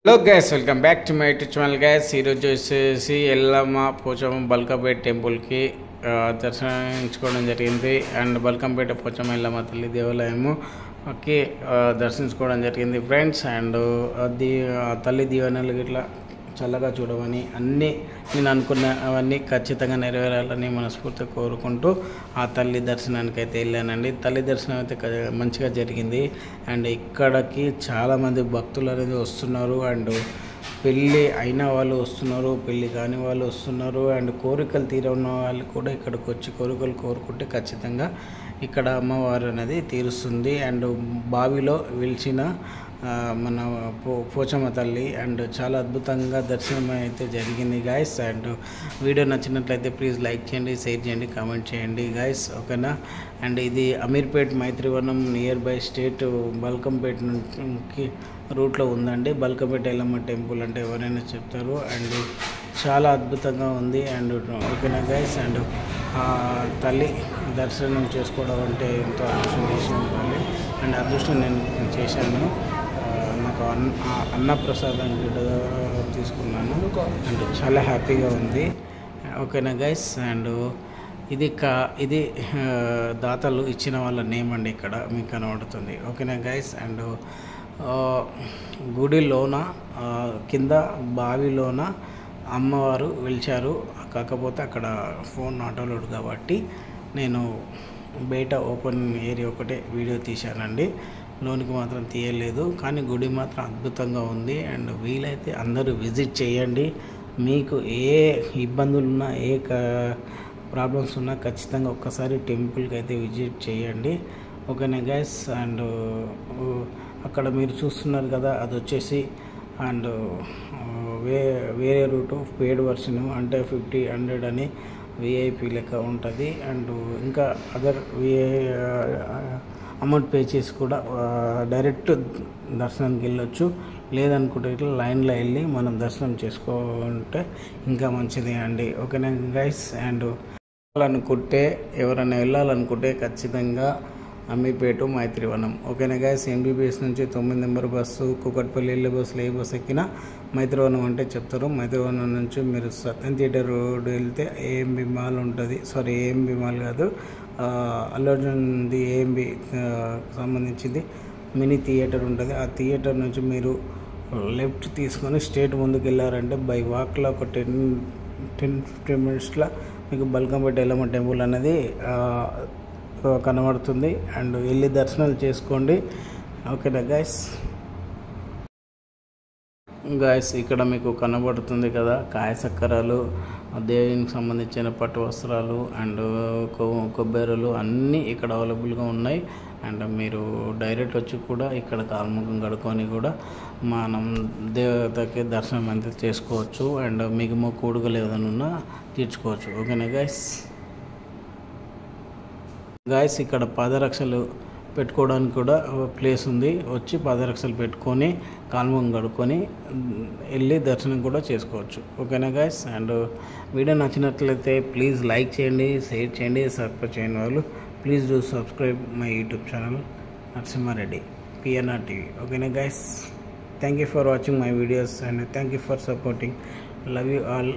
Hello guys, welcome back to my YouTube channel guys. ఈరోజు వచ్చేసి ఎల్లమ్మ పోచమ్మ బల్కంపేట టెంపుల్కి దర్శించుకోవడం జరిగింది. అండ్ బల్కంపేట పోచమ్మ ఎల్లమ్మ తల్లి దేవాలయముకి దర్శించుకోవడం జరిగింది ఫ్రెండ్స్. అండ్ అది తల్లి దీవెనలు ఇట్లా చల్లగా చూడమని అన్నీ నేను అనుకున్నవన్నీ ఖచ్చితంగా నెరవేరాలని మనస్ఫూర్తిగా కోరుకుంటూ ఆ తల్లి దర్శనానికి అయితే వెళ్ళానండి. తల్లి దర్శనం అయితే మంచిగా జరిగింది. అండ్ ఇక్కడికి చాలామంది భక్తులు అనేది వస్తున్నారు. అండ్ పెళ్ళి అయిన వాళ్ళు వస్తున్నారు, పెళ్ళి కాని వాళ్ళు వస్తున్నారు. అండ్ కోరికలు తీరన్న వాళ్ళు కూడా ఇక్కడికి వచ్చి కోరికలు కోరుకుంటే ఖచ్చితంగా ఇక్కడ అమ్మవారు అనేది తీరుస్తుంది. అండ్ బావిలో వెలిచిన మన పోచమ్మ తల్లి అండ్ చాలా అద్భుతంగా దర్శనం అయితే జరిగింది గాయస్. అండ్ వీడియో నచ్చినట్లయితే ప్లీజ్ లైక్ చేయండి, షేర్ చేయండి, కామెంట్ చేయండి గాయస్, ఓకేనా. అండ్ ఇది Ameerpet Maitrivanam near by state Balkampet నుంచి రూట్లో ఉందండి. బల్కంపేట ఎల్లమ్మ టెంపుల్ అంటే ఎవరైనా చెప్తారు. అండ్ చాలా అద్భుతంగా ఉంది. అండ్ ఓకేనా గైస్. అండ్ తల్లి దర్శనం చేసుకోవడం అంటే ఎంతో అదృష్టం చేసి ఉండాలి. అండ్ అదృష్టం నేను చేశాను. నాకు అన్నప్రసాదం కూడా తీసుకున్నాను. అండ్ చాలా హ్యాపీగా ఉంది, ఓకేనా గైస్. అండ్ ఇది దాతలు ఇచ్చిన వాళ్ళ నేమ్ అండి, ఇక్కడ మీకు కనబడుతుంది, ఓకేనా గైస్. అండ్ గుడిలోన కింద బావిలోన అమ్మవారు వెలిచారు. కాకపోతే అక్కడ ఫోన్ నాట్ అలౌడ్ కాబట్టి నేను బయట ఓపెన్ ఏరియా ఒకటే వీడియో తీశానండి, లోనికి మాత్రం తీయలేదు. కానీ గుడి మాత్రం అద్భుతంగా ఉంది. అండ్ వీలైతే అందరూ విజిట్ చేయండి. మీకు ఏ ఇబ్బందులు ఉన్నా, ఏ ప్రాబ్లమ్స్ ఉన్నా ఖచ్చితంగా ఒక్కసారి టెంపుల్కి అయితే విజిట్ చేయండి, ఓకేనా గైస్. అండ్ అక్కడ మీరు చూస్తున్నారు కదా, అది వచ్చేసి అండ్ వేరే రూట్ పేడ్ వర్షన్ అంటే 50-100 అని విఐపి లెక్క ఉంటుంది. అండ్ ఇంకా అదర్ అమౌంట్ పే చేసి కూడా డైరెక్ట్ దర్శనానికి వెళ్ళొచ్చు. లేదనుకుంటే ఇట్లా లైన్లో వెళ్ళి మనం దర్శనం చేసుకుంటే ఇంకా మంచిది అండి, ఓకేనా గైస్. అండ్ ఎవరైనా వెళ్ళాలనుకుంటే ఖచ్చితంగా అమీర్పేట మైత్రివనం, ఓకేనా గైస్. ఎంబీబీఎస్ నుంచి 9 నెంబర్ బస్సు కూకట్పల్లి వెళ్ళే బస్సులో ఏ బస్సు ఎక్కినా మైత్రివనం అంటే చెప్తారు. మైత్రివనం నుంచి మీరు సత్యం థియేటర్ రోడ్ వెళ్తే ఏఎంబి మాల్ ఉంటుంది. సారీ, ఏఎంబి మాల్ కాదు, అల్లు అర్జున్ది ఏఎంబి సంబంధించింది మినీ థియేటర్ ఉంటుంది. ఆ థియేటర్ నుంచి మీరు లెఫ్ట్ తీసుకొని స్ట్రేట్ ముందుకు వెళ్ళారంటే బై వాక్లో ఒక 10-15 మినిట్స్లో మీకు బల్కంపేట ఎల్లమ్మ టెంపుల్ అనేది కనబడుతుంది. అండ్ వెళ్ళి దర్శనాలు చేసుకోండి, ఓకేనా గైస్. ఇక్కడ మీకు కనబడుతుంది కదా, కాయసక్కరాలు, దేవునికి సంబంధించిన పట్టు వస్త్రాలు అండ్ కొబ్బరిలు అన్నీ ఇక్కడ అవైలబుల్గా ఉన్నాయి. అండ్ మీరు డైరెక్ట్ వచ్చి కూడా ఇక్కడ కాల్ముఖం కడుక్కొని కూడా మనం దేవతకి దర్శనం అంతా చేసుకోవచ్చు. అండ్ మీకు మొక్కుడుకలు ఏదైనా తీర్చుకోవచ్చు, ఓకేనా గైస్. ఇక్కడ పాదరక్షలు పెట్టుకోవడానికి కూడా ప్లేస్ ఉంది. వచ్చి పాదరక్షలు పెట్టుకొని కాల్ముఖం కడుక్కొని వెళ్ళి దర్శనం కూడా చేసుకోవచ్చు, ఓకేనా గైస్. అండ్ వీడియో నచ్చినట్లయితే ప్లీజ్ లైక్ చేయండి, షేర్ చేయండి, సబ్స్క్రైబ్ చేయని వాళ్ళు please do subscribe my YouTube channel Narasimha Reddy PNR TV, ఓకేనా guys. Thank you for watching my videos and thank you for supporting. Love you all.